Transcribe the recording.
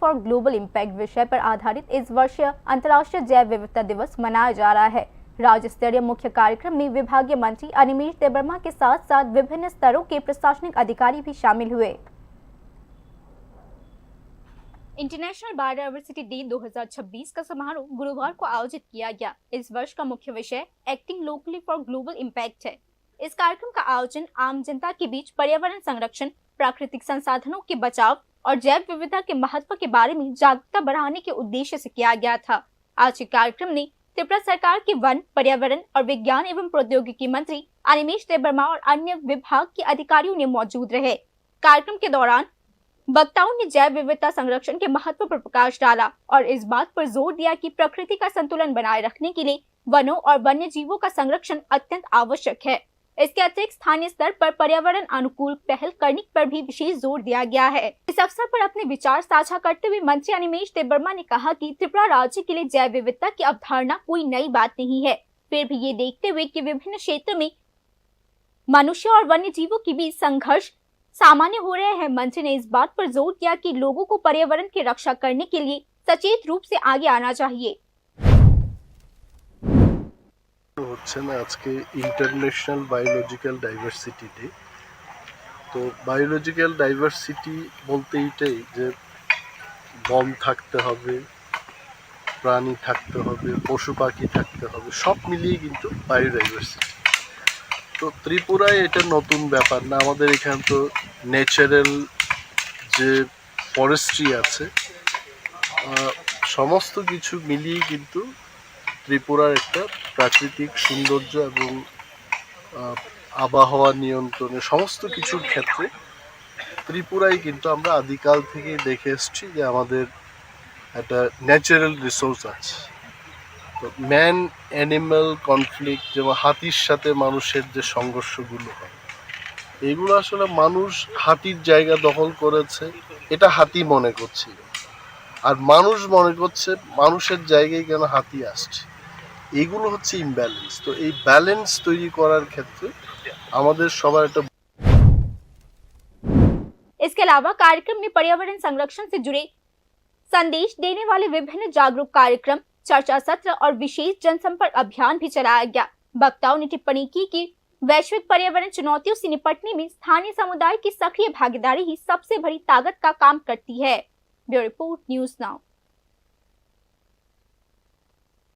For global impact विषय पर आधारित इस वर्षीय अंतर्राष्ट्रीय जैव विविधता दिवस मनाया जा रहा है। राज्य स्तरीय मुख्य कार्यक्रम में विभागीय मंत्री अनिमेष देबबर्मा के साथ साथ विभिन्न स्तरों के प्रशासनिक अधिकारी भी शामिल हुए। इंटरनेशनल बायोडायवर्सिटी डे 2026 का समारोह गुरुवार को आयोजित किया गया। इस वर्ष का मुख्य विषय acting locally for global impact है। इस कार्यक्रम का आयोजन आम जनता के बीच पर्यावरण संरक्षण, प्राकृतिक संसाधनों के बचाव और जैव विविधता के महत्व के बारे में जागरूकता बढ़ाने के उद्देश्य से किया गया था। आज के कार्यक्रम में त्रिपुरा सरकार के वन, पर्यावरण और विज्ञान एवं प्रौद्योगिकी मंत्री अनिमेष देबबर्मा और अन्य विभाग के अधिकारियों ने मौजूद रहे। कार्यक्रम के दौरान वक्ताओं ने जैव विविधता संरक्षण के महत्व पर प्रकाश डाला और इस बात पर जोर दिया कि प्रकृति का संतुलन बनाए रखने के लिए वनों और वन्य जीवों का संरक्षण अत्यंत आवश्यक है। इसके अतिरिक्त स्थानीय स्तर पर पर्यावरण अनुकूल पहल करने पर भी विशेष जोर दिया गया है। इस अवसर पर अपने विचार साझा करते हुए मंत्री अनिमेष देबबर्मा ने कहा कि त्रिपुरा राज्य के लिए जैव विविधता की अवधारणा कोई नई बात नहीं है। फिर भी ये देखते हुए कि विभिन्न क्षेत्र में मनुष्य और वन्य जीवों के बीच संघर्ष सामान्य हो रहे हैं, मंत्री ने इस बात पर जोर दिया कि लोगों को पर्यावरण की रक्षा करने के लिए सचेत रूप से आगे आना चाहिए। হচ্ছে না আজকে ইন্টারন্যাশনাল বায়োলজিক্যাল ডাইভার্সিটি ডে। তো বায়োলজিক্যাল ডাইভার্সিটি বলতে এইটাই যে বন থাকতে হবে, প্রাণী থাকতে হবে, পশু পাখি থাকতে হবে, সব মিলিয়ে কিন্তু বায়োডাইভার্সিটি। তো ত্রিপুরায় এটা নতুন ব্যাপার না, আমাদের এখানে তো ন্যাচারাল যে ফরেস্ট্রি আছে, সমস্ত কিছু মিলিয়ে কিন্তু ত্রিপুরার একটা প্রাকৃতিক সৌন্দর্য এবং আবহাওয়া নিয়ন্ত্রণে সমস্ত কিছুর ক্ষেত্রে ত্রিপুরায় কিন্তু আমরা আদিকাল থেকেই দেখে এসেছি যে আমাদের একটা ন্যাচারাল রিসোর্স আছে। তো ম্যান অ্যানিম্যাল কনফ্লিক্ট, যেমন হাতির সাথে মানুষের যে সংঘর্ষগুলো হয়, এগুলো আসলে মানুষ হাতির জায়গা দখল করেছে এটা হাতি মনে করছিল, আর মানুষ মনে করছে মানুষের জায়গায় কেন হাতি আসছে। এগুলো হচ্ছে ইমব্যালেন্স। তো এই ব্যালেন্স তৈরি করার ক্ষেত্রে আমাদের সবার একটা। इसके अलावा कार्यक्रम में पर्यावरण संरक्षण से जुड़े संदेश देने वाले विभिन्न जागरूक कार्यक्रम, चर्चा सत्र और विशेष जनसंपर्क अभियान भी चलाया गया। वक्ताओं ने टिप्पणी की कि वैश्विक पर्यावरण चुनौतियों से निपटने में स्थानीय समुदाय की सक्रिय भागीदारी ही सबसे बड़ी ताकत का काम करती है। Bureau report, news now.